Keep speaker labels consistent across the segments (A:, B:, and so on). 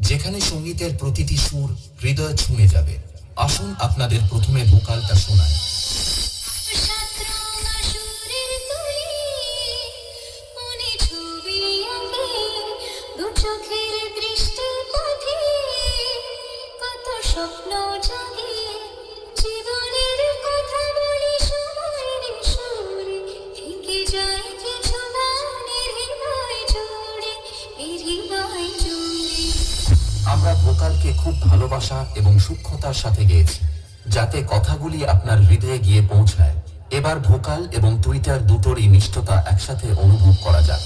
A: যেখানে সঙ্গীতের প্রতিটি সুর হৃদয় ছুঁয়ে যাবে। আসুন আপনাদের প্রথমে ভোকালটা শোনায়।
B: স্বপ্ন জাগে জীবনের কথা বলি সময়ের সুরে থেকে যায় কিছু গানের হৃদয় জুড়ে হৃদয় জুড়ে।
A: আমরা ভোকালকে খুব ভালোবাসা এবং সূক্ষ্মতার সাথে গেয়েছি যাতে কথাগুলি আপনার হৃদয়ে গিয়ে পৌঁছায়। এবার ভোকাল এবং টুইটার দুটোরই নিষ্ঠতা একসাথে অনুভব করা যাক।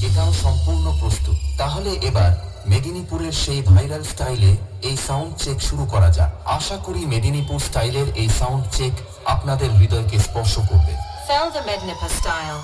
A: এটাও সম্পূর্ণ প্রস্তুত। তাহলে এবার মেদিনীপুরের সেই ভাইরাল স্টাইলে এই সাউন্ড চেক শুরু করা যাক। আশা করি মেদিনীপুর স্টাইলের এই সাউন্ড চেক আপনাদের হৃদয়কে স্পর্শ করবে।
C: Feel the Mednipur style.